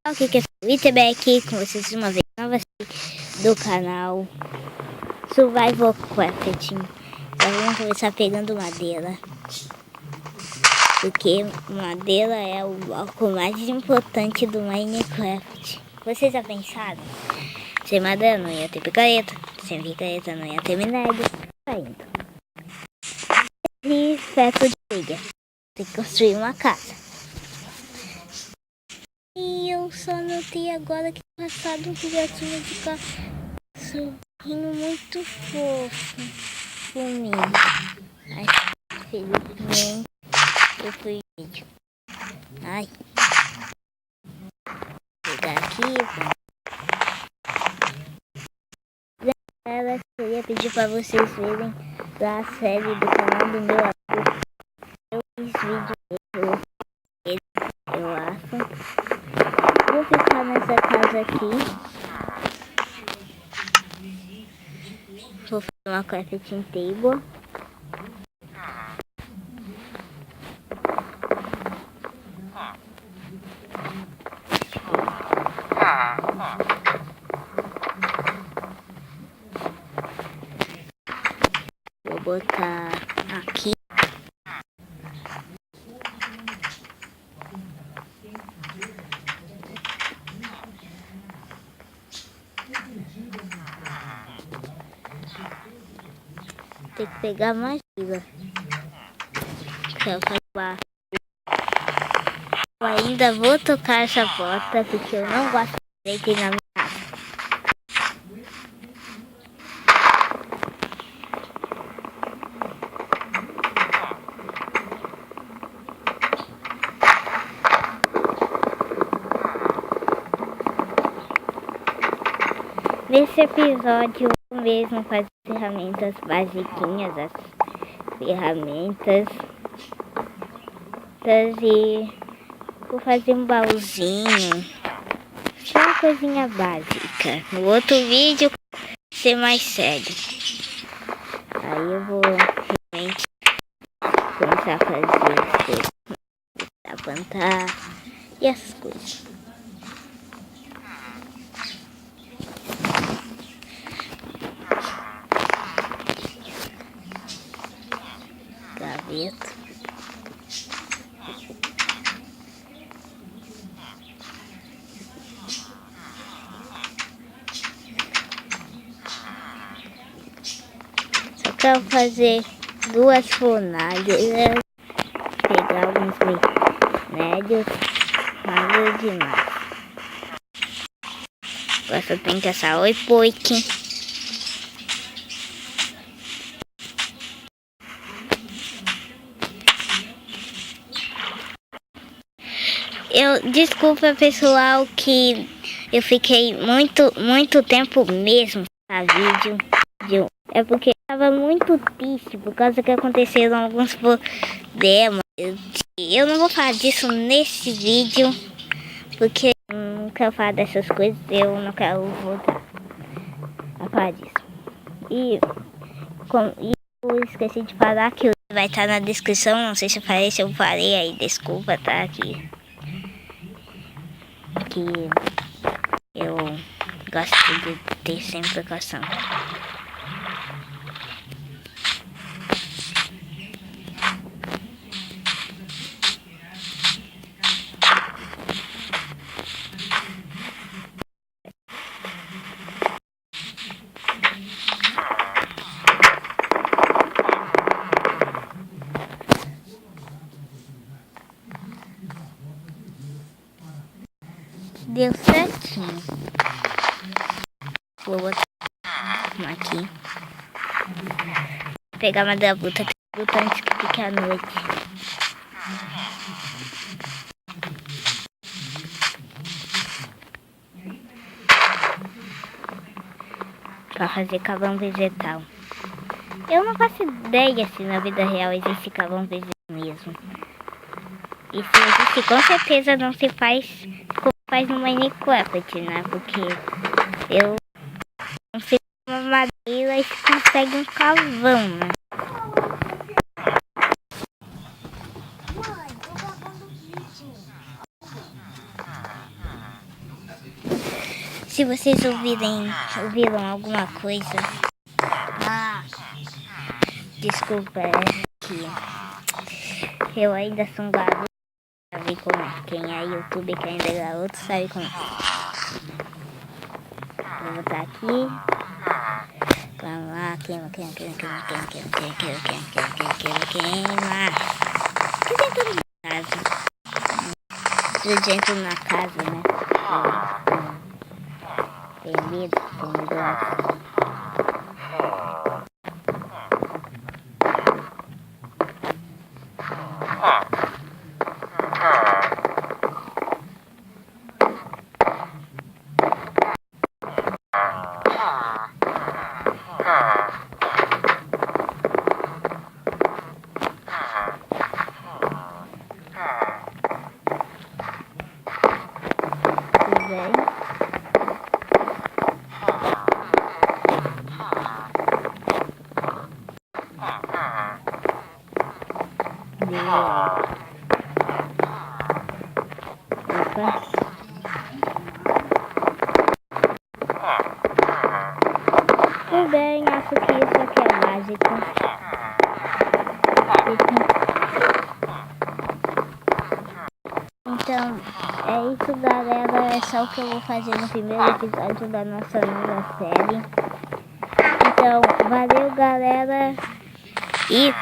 O que é Witterberg aqui com vocês uma vez nova do canal Survival Crafting. Então vamos começar pegando madeira, porque madeira é o bloco mais importante do Minecraft. Vocês já pensaram? Sem madeira não ia ter picareta, sem picareta não ia ter minério. Saindo. E ferro de liga. Tem que construir uma casa. E eu só notei agora que passado um filhotinho de cachorrinho muito fofo por mim. Ai, felizmente eu fui vídeo. Ai. Vou pegar aqui. Galera, eu ia pedir pra vocês verem lá a série do canal do meu avô. Eu fiz vídeo eu acho. Vou ficar nessa casa aqui. Vou fazer uma crafting table. Vou botar aqui. Tem que pegar mais fila. Eu ainda vou tocar essa porta porque eu não gosto de leite na minha casa. Nesse episódio eu mesmo faço ferramentas basiquinhas, as ferramentas e vou fazer um baúzinho, só uma coisinha básica. No outro vídeo ser mais sério. Aí eu vou realmente começar a fazer a plantar e essas coisas. Gaveta. Só quero fazer duas fornalhas, pegar alguns minérios, nada demais. Agora só tem que assar oi poique. Desculpa pessoal que eu fiquei muito tempo mesmo a vídeo. É porque estava muito triste por causa que aconteceram alguns problemas. Eu não vou falar disso nesse vídeo porque eu não quero falar dessas coisas. Eu não quero voltar a falar disso. E eu esqueci de falar que vai estar na descrição. Não sei se eu falei, se eu falei aí, desculpa, tá aqui. Que eu gosto de ter sempre precaução. Deu certinho. Vou botar aqui. Vou pegar madeira bruta antes que fique à noite. Pra fazer carvão vegetal. Eu não faço ideia se na vida real existe carvão vegetal mesmo. E se existe, com certeza não se faz como faz no Minecraft, né? Porque eu não sei uma madeira e consegue um carvão, né? Se vocês ouviram alguma coisa... desculpa, é que eu ainda sou um garoto, sabe como é? Quem é YouTube que ainda é garoto sabe como é. Vou botar aqui. Vamos lá, queima. Que tem tudo na casa. Tudo dentro na casa, né? Tem medo, tem negócio. Tudo bem? Opa. Tudo bem, acho que isso aqui é mágico. Então, é isso, galera. É só o que eu vou fazer no primeiro episódio da nossa nova série. Então, valeu, galera. E